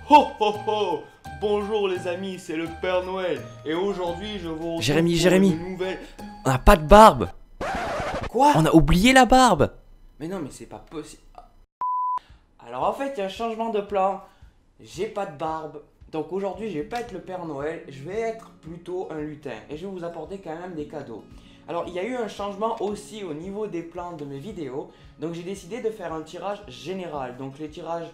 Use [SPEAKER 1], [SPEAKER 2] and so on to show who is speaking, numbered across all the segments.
[SPEAKER 1] Ho ho ho! Bonjour les amis, c'est le Père Noël et aujourd'hui je vous retrouve
[SPEAKER 2] Jérémy,
[SPEAKER 1] pour une nouvelle...
[SPEAKER 2] on n'a pas de barbe.
[SPEAKER 1] Quoi?
[SPEAKER 2] On a oublié la barbe.
[SPEAKER 1] Mais non mais c'est pas possible. Alors en fait il y a un changement de plan. J'ai pas de barbe. Donc aujourd'hui je vais pas être le Père Noël, je vais être plutôt un lutin et je vais vous apporter quand même des cadeaux. Alors il y a eu un changement aussi au niveau des plans de mes vidéos. Donc j'ai décidé de faire un tirage général. Donc les tirages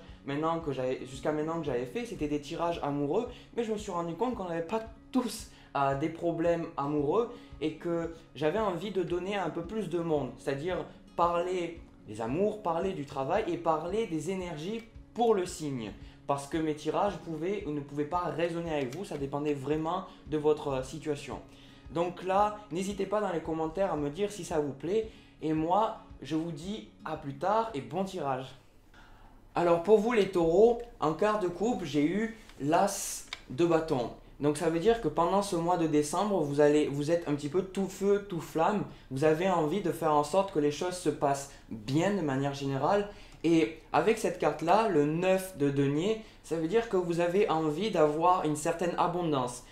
[SPEAKER 1] jusqu'à maintenant que j'avais fait, c'était des tirages amoureux. Mais je me suis rendu compte qu'on n'avait pas tous des problèmes amoureux et que j'avais envie de donner à un peu plus de monde. C'est-à-dire parler des amours, parler du travail et parler des énergies pour le signe. Parce que mes tirages pouvaient ou ne pouvaient pas résonner avec vous, ça dépendait vraiment de votre situation. Donc là, n'hésitez pas dans les commentaires à me dire si ça vous plaît. Et moi, je vous dis à plus tard et bon tirage. Alors pour vous les taureaux, en quart de coupe, j'ai eu l'as de bâton. Donc ça veut dire que pendant ce mois de décembre, vous êtes un petit peu tout feu, tout flamme. Vous avez envie de faire en sorte que les choses se passent bien de manière générale. Et avec cette carte-là, le 9 de denier, ça veut dire que vous avez envie d'avoir une certaine abondance.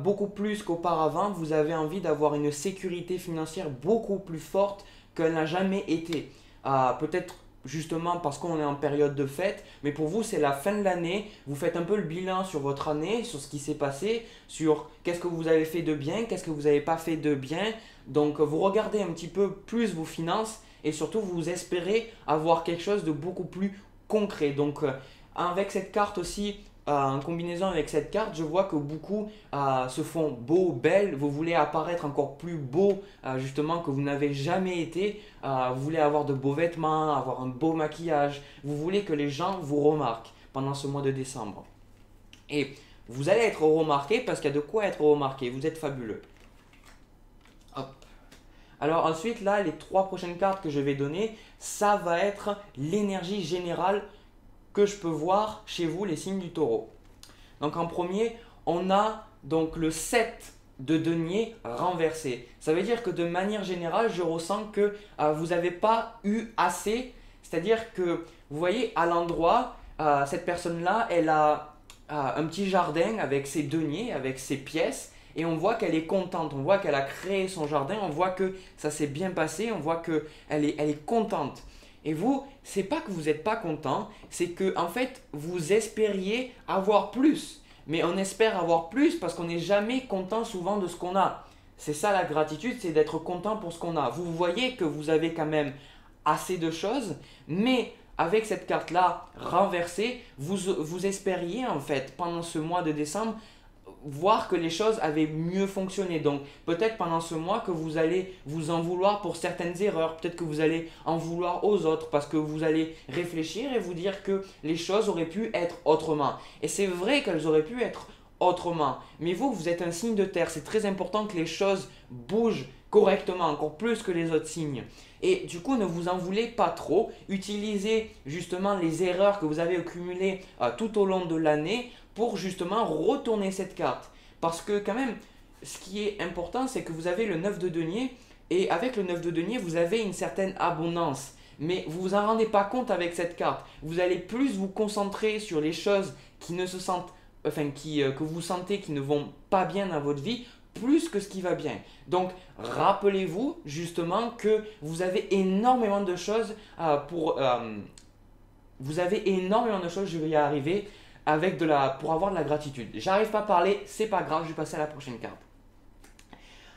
[SPEAKER 1] Beaucoup plus qu'auparavant, vous avez envie d'avoir une sécurité financière beaucoup plus forte qu'elle n'a jamais été. Peut-être justement parce qu'on est en période de fête, mais pour vous c'est la fin de l'année, vous faites un peu le bilan sur votre année, sur ce qui s'est passé, sur qu'est-ce que vous avez fait de bien, qu'est-ce que vous n'avez pas fait de bien. Donc vous regardez un petit peu plus vos finances et surtout vous espérez avoir quelque chose de beaucoup plus concret. Donc avec cette carte aussi, en combinaison avec cette carte, je vois que beaucoup se font beaux, belles. Vous voulez apparaître encore plus beau, justement, que vous n'avez jamais été. Vous voulez avoir de beaux vêtements, avoir un beau maquillage. Vous voulez que les gens vous remarquent pendant ce mois de décembre. Et vous allez être remarqué parce qu'il y a de quoi être remarqué. Vous êtes fabuleux. Hop. Alors ensuite, là, les 3 prochaines cartes que je vais donner, ça va être l'énergie générale que je peux voir chez vous, les signes du taureau. Donc en premier, on a donc le 7 de denier renversé. Ça veut dire que de manière générale, je ressens que vous n'avez pas eu assez. C'est-à-dire que vous voyez à l'endroit, cette personne-là, elle a un petit jardin avec ses deniers, avec ses pièces. Et on voit qu'elle est contente, on voit qu'elle a créé son jardin, on voit que ça s'est bien passé, on voit qu'elle est contente. Et vous, c'est pas que vous n'êtes pas content, c'est que en fait, vous espériez avoir plus. Mais on espère avoir plus parce qu'on n'est jamais content souvent de ce qu'on a. C'est ça la gratitude, c'est d'être content pour ce qu'on a. Vous voyez que vous avez quand même assez de choses, mais avec cette carte-là renversée, vous espériez en fait pendant ce mois de décembre voir que les choses avaient mieux fonctionné. Donc peut-être pendant ce mois que vous allez vous en vouloir pour certaines erreurs, peut-être que vous allez en vouloir aux autres parce que vous allez réfléchir et vous dire que les choses auraient pu être autrement. Et c'est vrai qu'elles auraient pu être autrement. Mais vous êtes un signe de terre, c'est très important que les choses bougent correctement, encore plus que les autres signes. Et du coup, ne vous en voulez pas trop. Utilisez justement les erreurs que vous avez accumulées tout au long de l'année pour justement retourner cette carte. Parce que quand même, ce qui est important, c'est que vous avez le 9 de denier et avec le 9 de denier, vous avez une certaine abondance. Mais vous vous en rendez pas compte avec cette carte. Vous allez plus vous concentrer sur les choses qui ne se sentent, que vous sentez qui ne vont pas bien dans votre vie, plus que ce qui va bien. Donc, rappelez-vous justement que vous avez énormément de choses je vais y arriver, pour avoir de la gratitude. J'arrive pas à parler, c'est pas grave, je vais passer à la prochaine carte.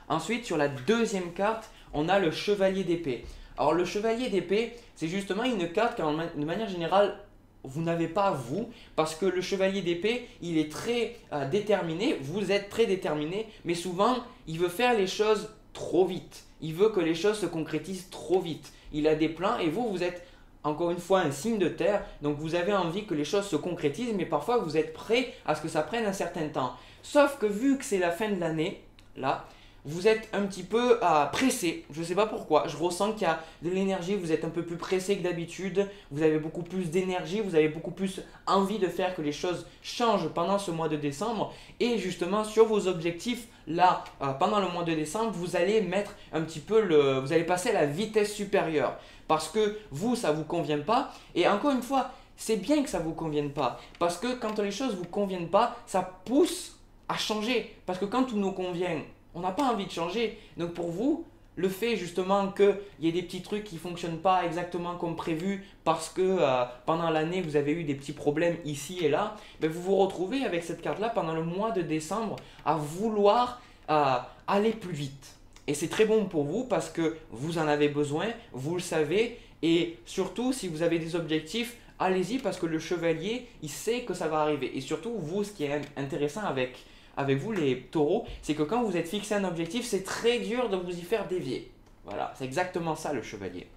[SPEAKER 1] Ensuite, sur la deuxième carte, on a le chevalier d'épée. Alors, le chevalier d'épée, c'est justement une carte que, de manière générale, vous n'avez pas vous, parce que le chevalier d'épée, il est très déterminé, vous êtes très déterminé, mais souvent, il veut faire les choses trop vite. Il veut que les choses se concrétisent trop vite. Il a des plans et vous êtes encore une fois un signe de terre, donc vous avez envie que les choses se concrétisent, mais parfois vous êtes prêt à ce que ça prenne un certain temps. Sauf que vu que c'est la fin de l'année, là, vous êtes un petit peu pressé. Je ne sais pas pourquoi, je ressens qu'il y a de l'énergie, vous êtes un peu plus pressé que d'habitude, vous avez beaucoup plus d'énergie, vous avez beaucoup plus envie de faire que les choses changent pendant ce mois de décembre. Et justement sur vos objectifs, là, pendant le mois de décembre, vous allez mettre un petit peu vous allez passer à la vitesse supérieure. Parce que vous, ça ne vous convient pas. Et encore une fois, c'est bien que ça ne vous convienne pas. Parce que quand les choses ne vous conviennent pas, ça pousse à changer. Parce que quand tout nous convient, on n'a pas envie de changer. Donc pour vous, le fait justement qu'il y ait des petits trucs qui ne fonctionnent pas exactement comme prévu parce que pendant l'année vous avez eu des petits problèmes ici et là, ben vous vous retrouvez avec cette carte-là pendant le mois de décembre à vouloir aller plus vite. Et c'est très bon pour vous parce que vous en avez besoin, vous le savez, et surtout si vous avez des objectifs, allez-y parce que le chevalier, il sait que ça va arriver. Et surtout, vous, ce qui est intéressant avec vous les taureaux, c'est que quand vous êtes fixé un objectif, c'est très dur de vous y faire dévier. Voilà, c'est exactement ça le chevalier.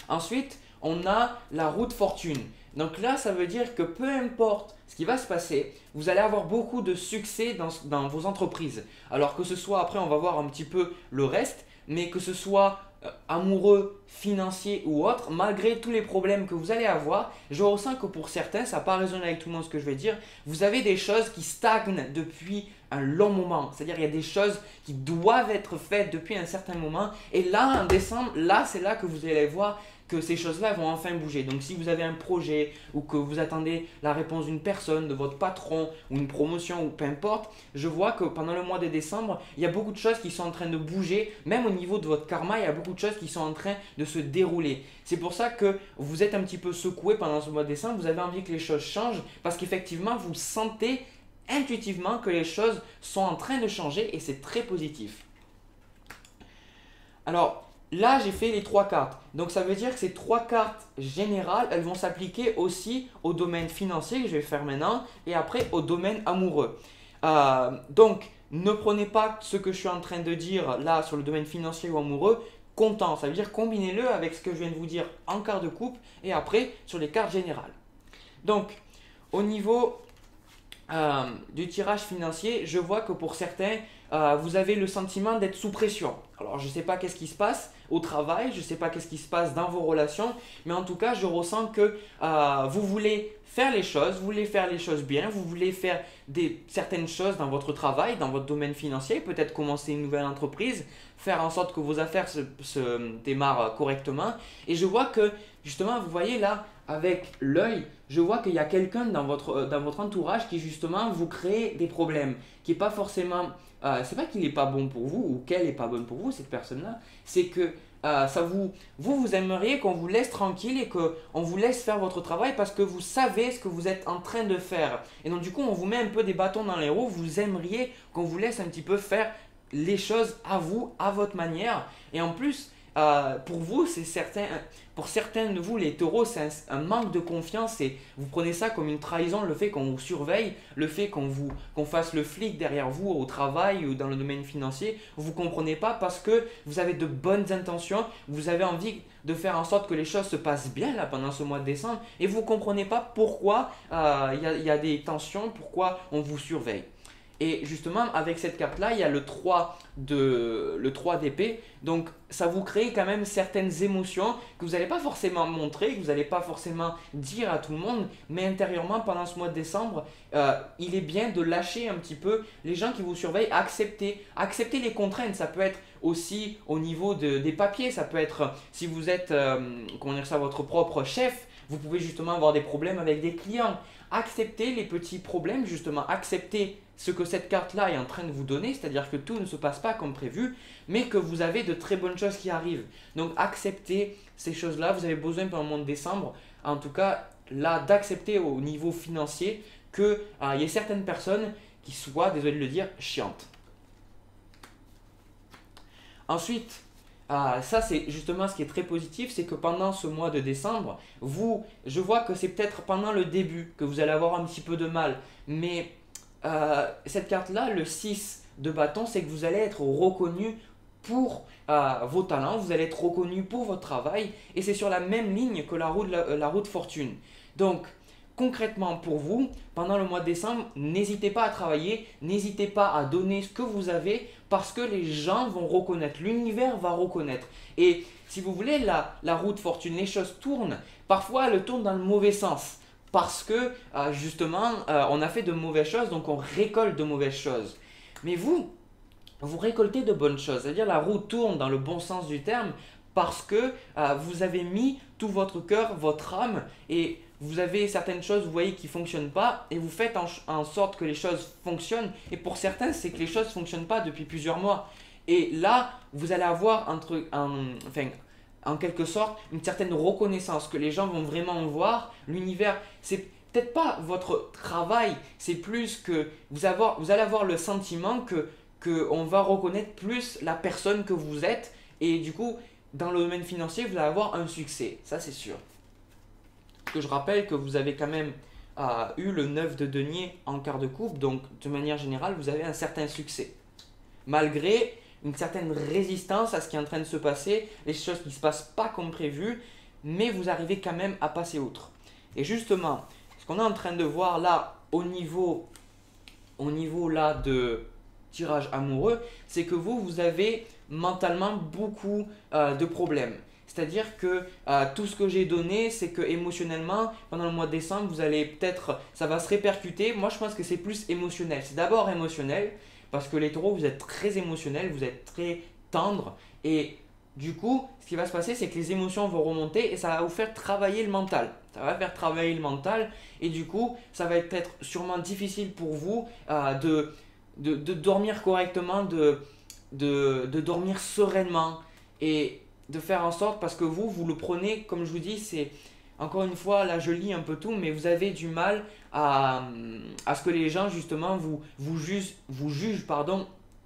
[SPEAKER 1] Ensuite, on a la roue de fortune. Donc là, ça veut dire que peu importe ce qui va se passer, vous allez avoir beaucoup de succès dans vos entreprises. Alors que ce soit, après on va voir un petit peu le reste, mais que ce soit amoureux, financier ou autre, malgré tous les problèmes que vous allez avoir, je ressens que pour certains, ça n'a pas résonné avec tout le monde ce que je vais dire, vous avez des choses qui stagnent depuis un long moment. C'est-à-dire il y a des choses qui doivent être faites depuis un certain moment. Et là, en décembre, là c'est là que vous allez voir que ces choses-là vont enfin bouger. Donc si vous avez un projet ou que vous attendez la réponse d'une personne, de votre patron ou une promotion ou peu importe, je vois que pendant le mois de décembre, il y a beaucoup de choses qui sont en train de bouger. Même au niveau de votre karma, il y a beaucoup de choses qui sont en train de se dérouler. C'est pour ça que vous êtes un petit peu secoué pendant ce mois de décembre. Vous avez envie que les choses changent parce qu'effectivement, vous sentez intuitivement que les choses sont en train de changer et c'est très positif. Alors, là, j'ai fait les 3 cartes. Donc, ça veut dire que ces 3 cartes générales, elles vont s'appliquer aussi au domaine financier que je vais faire maintenant et après au domaine amoureux. Donc, ne prenez pas ce que je suis en train de dire là sur le domaine financier ou amoureux comptant. Ça veut dire combinez-le avec ce que je viens de vous dire en carte de coupe et après sur les cartes générales. Donc, au niveau du tirage financier, je vois que pour certains, vous avez le sentiment d'être sous pression. Alors, je ne sais pas qu'est-ce qui se passe au travail, je ne sais pas qu'est-ce qui se passe dans vos relations, mais en tout cas, je ressens que vous voulez faire les choses, vous voulez faire les choses bien, vous voulez faire certaines choses dans votre travail, dans votre domaine financier, peut-être commencer une nouvelle entreprise, faire en sorte que vos affaires se démarrent correctement. Et je vois que, justement, vous voyez là, avec l'œil, je vois qu'il y a quelqu'un dans votre entourage qui justement vous crée des problèmes, qui n'est pas forcément, c'est pas qu'il n'est pas bon pour vous ou qu'elle n'est pas bonne pour vous, cette personne-là, c'est que vous aimeriez qu'on vous laisse tranquille et qu'on vous laisse faire votre travail parce que vous savez ce que vous êtes en train de faire. Et donc du coup, on vous met un peu des bâtons dans les roues, vous aimeriez qu'on vous laisse un petit peu faire les choses à vous, à votre manière. Et en plus, pour vous, pour certains de vous, les taureaux, c'est un manque de confiance et vous prenez ça comme une trahison, le fait qu'on vous surveille, le fait qu'on fasse le flic derrière vous au travail ou dans le domaine financier. Vous ne comprenez pas parce que vous avez de bonnes intentions, vous avez envie de faire en sorte que les choses se passent bien là pendant ce mois de décembre et vous ne comprenez pas pourquoi il y a des tensions, pourquoi on vous surveille. Et justement, avec cette carte-là, il y a le 3 d'épée. Donc, ça vous crée quand même certaines émotions que vous n'allez pas forcément montrer, que vous n'allez pas forcément dire à tout le monde. Mais intérieurement, pendant ce mois de décembre, il est bien de lâcher un petit peu les gens qui vous surveillent, accepter les contraintes. Ça peut être aussi au niveau des papiers. Ça peut être, si vous êtes, votre propre chef, vous pouvez justement avoir des problèmes avec des clients. Acceptez les petits problèmes, justement, acceptez ce que cette carte-là est en train de vous donner, c'est-à-dire que tout ne se passe pas comme prévu, mais que vous avez de très bonnes choses qui arrivent. Donc acceptez ces choses-là, vous avez besoin pendant le mois de décembre, en tout cas là, d'accepter au niveau financier qu'il y ait certaines personnes qui soient, désolé de le dire, chiantes. Ensuite, ça c'est justement ce qui est très positif, c'est que pendant ce mois de décembre, je vois que c'est peut-être pendant le début que vous allez avoir un petit peu de mal, mais cette carte-là, le 6 de bâton, c'est que vous allez être reconnu pour vos talents, vous allez être reconnu pour votre travail et c'est sur la même ligne que la roue de fortune. Donc, concrètement pour vous, pendant le mois de décembre, n'hésitez pas à travailler, n'hésitez pas à donner ce que vous avez parce que les gens vont reconnaître, l'univers va reconnaître. Et si vous voulez, la roue de fortune, les choses tournent, parfois elles tournent dans le mauvais sens. Parce que justement, on a fait de mauvaises choses, donc on récolte de mauvaises choses. Mais vous récoltez de bonnes choses. C'est-à-dire la roue tourne dans le bon sens du terme parce que vous avez mis tout votre cœur, votre âme et vous avez certaines choses, vous voyez, qui ne fonctionnent pas et vous faites en sorte que les choses fonctionnent. Et pour certains, c'est que les choses ne fonctionnent pas depuis plusieurs mois. Et là, vous allez avoir en quelque sorte une certaine reconnaissance que les gens vont vraiment voir. L'univers, c'est peut-être pas votre travail, c'est plus que vous allez avoir le sentiment que on va reconnaître plus la personne que vous êtes. Et du coup, dans le domaine financier, vous allez avoir un succès. Ça, c'est sûr. Que je rappelle que vous avez quand même eu le 9 de denier en quart de coupe, donc de manière générale, vous avez un certain succès. Malgré une certaine résistance à ce qui est en train de se passer, les choses qui ne se passent pas comme prévu, mais vous arrivez quand même à passer outre. Et justement, ce qu'on est en train de voir là, au niveau là de tirage amoureux, c'est que vous avez mentalement beaucoup de problèmes. C'est-à-dire que tout ce que j'ai donné, c'est que émotionnellement, pendant le mois de décembre, vous allez peut-être, ça va se répercuter. Moi, je pense que c'est plus émotionnel. C'est d'abord émotionnel, parce que les taureaux, vous êtes très émotionnels, vous êtes très tendres. Et du coup, ce qui va se passer, c'est que les émotions vont remonter et ça va vous faire travailler le mental. Ça va faire travailler le mental et du coup, ça va être sûrement difficile pour vous de dormir correctement, de dormir sereinement et de faire en sorte, parce que vous le prenez, comme je vous dis, c'est encore une fois, là je lis un peu tout, mais vous avez du mal à ce que les gens justement vous jugent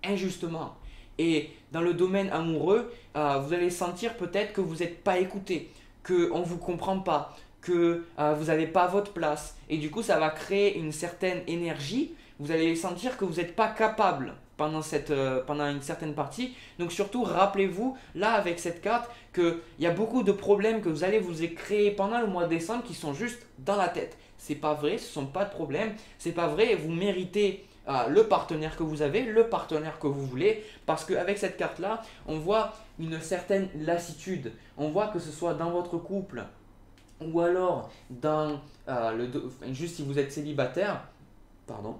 [SPEAKER 1] injustement. Et dans le domaine amoureux, vous allez sentir peut-être que vous n'êtes pas écouté, qu'on ne vous comprend pas, que vous n'avez pas votre place. Et du coup, ça va créer une certaine énergie. Vous allez sentir que vous n'êtes pas capable pendant une certaine partie. Donc surtout, rappelez-vous, là avec cette carte, qu'il y a beaucoup de problèmes que vous allez vous créer pendant le mois de décembre qui sont juste dans la tête. C'est pas vrai, ce ne sont pas de problèmes, c'est pas vrai, vous méritez le partenaire que vous avez, le partenaire que vous voulez, parce qu'avec cette carte-là, on voit une certaine lassitude. On voit que ce soit dans votre couple ou alors dans juste si vous êtes célibataire, pardon.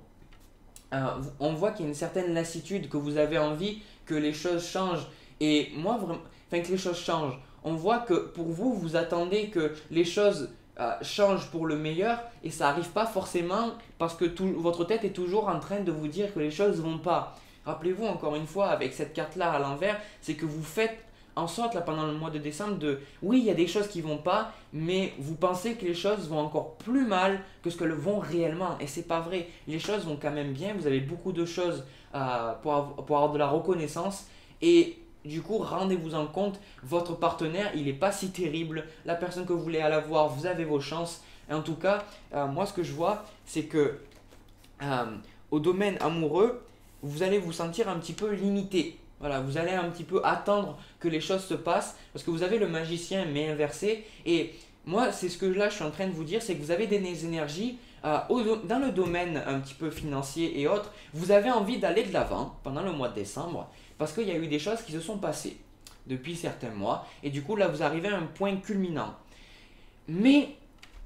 [SPEAKER 1] On voit qu'il y a une certaine lassitude, que vous avez envie que les choses changent. Et moi, vraiment, que les choses changent. On voit que pour vous, vous attendez que les choses changent pour le meilleur et ça n'arrive pas forcément parce que votre tête est toujours en train de vous dire que les choses ne vont pas. Rappelez-vous encore une fois, avec cette carte-là à l'envers, c'est que vous faites en sorte là pendant le mois de décembre oui, il y a des choses qui vont pas, mais vous pensez que les choses vont encore plus mal que ce que le vont réellement, et c'est pas vrai. Les choses vont quand même bien, vous avez beaucoup de choses pour avoir de la reconnaissance, et du coup, rendez-vous en compte, votre partenaire, il n'est pas si terrible. La personne que vous voulez aller voir, vous avez vos chances. Et en tout cas, moi, ce que je vois, c'est que au domaine amoureux, vous allez vous sentir un petit peu limité. Voilà, vous allez un petit peu attendre que les choses se passent parce que vous avez le magicien mais inversé. Et moi, c'est ce que là, je suis en train de vous dire, c'est que vous avez des énergies dans le domaine un petit peu financier et autres. Vous avez envie d'aller de l'avant pendant le mois de décembre parce qu'il y a eu des choses qui se sont passées depuis certains mois. Et du coup, là, vous arrivez à un point culminant. Mais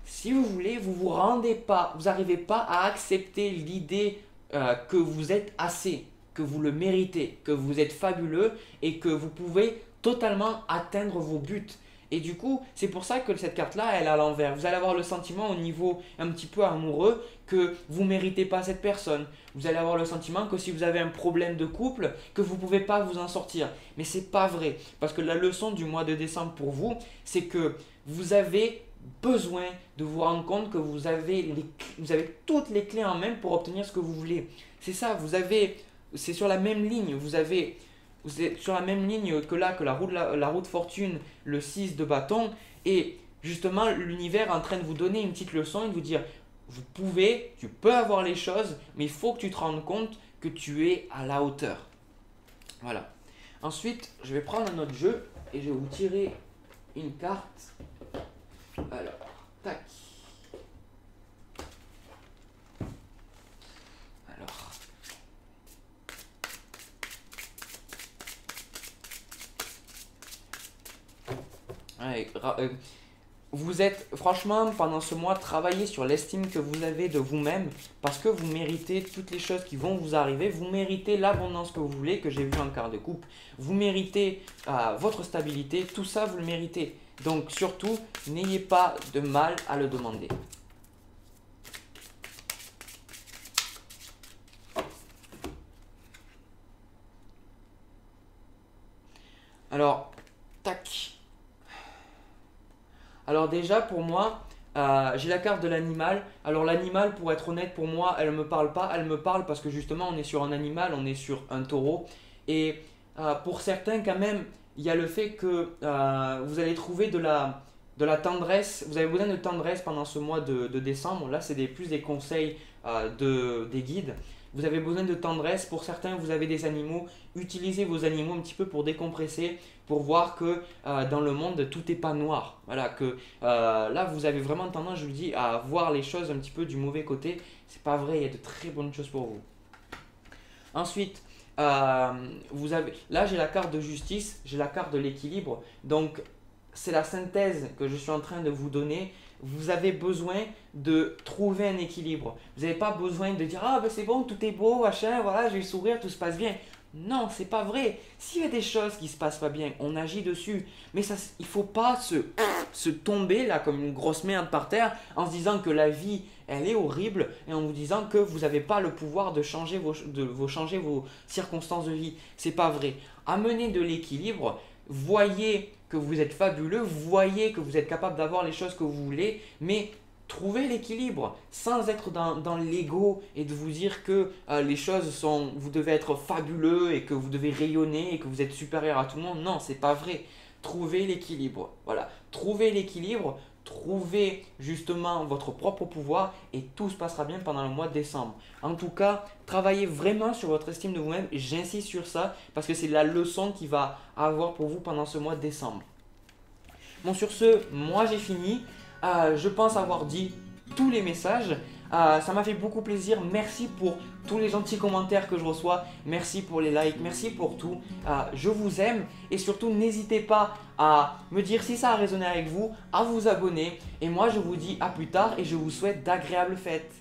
[SPEAKER 1] si vous voulez, vous n'arrivez pas à accepter l'idée que vous êtes assez, que vous le méritez, que vous êtes fabuleux et que vous pouvez totalement atteindre vos buts. Et du coup, c'est pour ça que cette carte-là, elle est à l'envers. Vous allez avoir le sentiment au niveau un petit peu amoureux que vous ne méritez pas cette personne. Vous allez avoir le sentiment que si vous avez un problème de couple, que vous ne pouvez pas vous en sortir. Mais ce n'est pas vrai. Parce que la leçon du mois de décembre pour vous, c'est que vous avez besoin de vous rendre compte que vous avez toutes les clés en main pour obtenir ce que vous voulez. C'est ça, c'est sur la même ligne. Vous êtes sur la même ligne que la roue de fortune, le 6 de bâton. Et justement, l'univers est en train de vous donner une petite leçon et de vous dire, tu peux avoir les choses, mais il faut que tu te rendes compte que tu es à la hauteur. Voilà. Ensuite, je vais prendre un autre jeu et je vais vous tirer une carte. Alors, tac. Alors. Ouais, vous êtes, franchement, pendant ce mois, travaillez sur l'estime que vous avez de vous-même parce que vous méritez toutes les choses qui vont vous arriver. Vous méritez l'abondance que vous voulez, que j'ai vu en quart de coupe. Vous méritez votre stabilité, tout ça, vous le méritez. Donc surtout, n'ayez pas de mal à le demander. Alors, tac. Alors déjà pour moi, j'ai la carte de l'animal. Alors l'animal, pour être honnête, pour moi, elle ne me parle pas. Elle me parle parce que justement, on est sur un animal, on est sur un taureau. Et pour certains, quand même, il y a le fait que vous allez trouver de la tendresse. Vous avez besoin de tendresse pendant ce mois de décembre. Là, c'est plus des conseils des guides. Vous avez besoin de tendresse. Pour certains, vous avez des animaux. Utilisez vos animaux un petit peu pour décompresser, pour voir que dans le monde, tout n'est pas noir. Voilà, que là, vous avez vraiment tendance, je vous dis, à voir les choses un petit peu du mauvais côté. C'est pas vrai, il y a de très bonnes choses pour vous. Ensuite, là, j'ai la carte de justice, j'ai la carte de l'équilibre. Donc, c'est la synthèse que je suis en train de vous donner. Vous avez besoin de trouver un équilibre. Vous n'avez pas besoin de dire ah ben c'est bon, tout est beau, machin, voilà, j'ai le sourire, tout se passe bien. Non, c'est pas vrai. S'il y a des choses qui se passent pas bien, on agit dessus. Mais ça, il faut pas se tomber là comme une grosse merde par terre en se disant que la vie elle est horrible et en vous disant que vous n'avez pas le pouvoir de changer changer vos circonstances de vie. C'est pas vrai. Amenez de l'équilibre. Voyez que vous êtes fabuleux, voyez que vous êtes capable d'avoir les choses que vous voulez, mais trouvez l'équilibre sans être dans l'ego et de vous dire que les choses sont, vous devez être fabuleux et que vous devez rayonner et que vous êtes supérieur à tout le monde. Non, c'est pas vrai. Trouvez l'équilibre. Voilà, trouvez l'équilibre. Trouvez justement votre propre pouvoir et tout se passera bien pendant le mois de décembre. En tout cas, travaillez vraiment sur votre estime de vous-même. J'insiste sur ça parce que c'est la leçon qu'il va avoir pour vous pendant ce mois de décembre. Bon, sur ce, moi j'ai fini. Je pense avoir dit tous les messages. Ça m'a fait beaucoup plaisir. Merci pour tous les gentils commentaires que je reçois. Merci pour les likes. Merci pour tout. Je vous aime. Et surtout, n'hésitez pas à me dire si ça a résonné avec vous, à vous abonner. Et moi, je vous dis à plus tard et je vous souhaite d'agréables fêtes.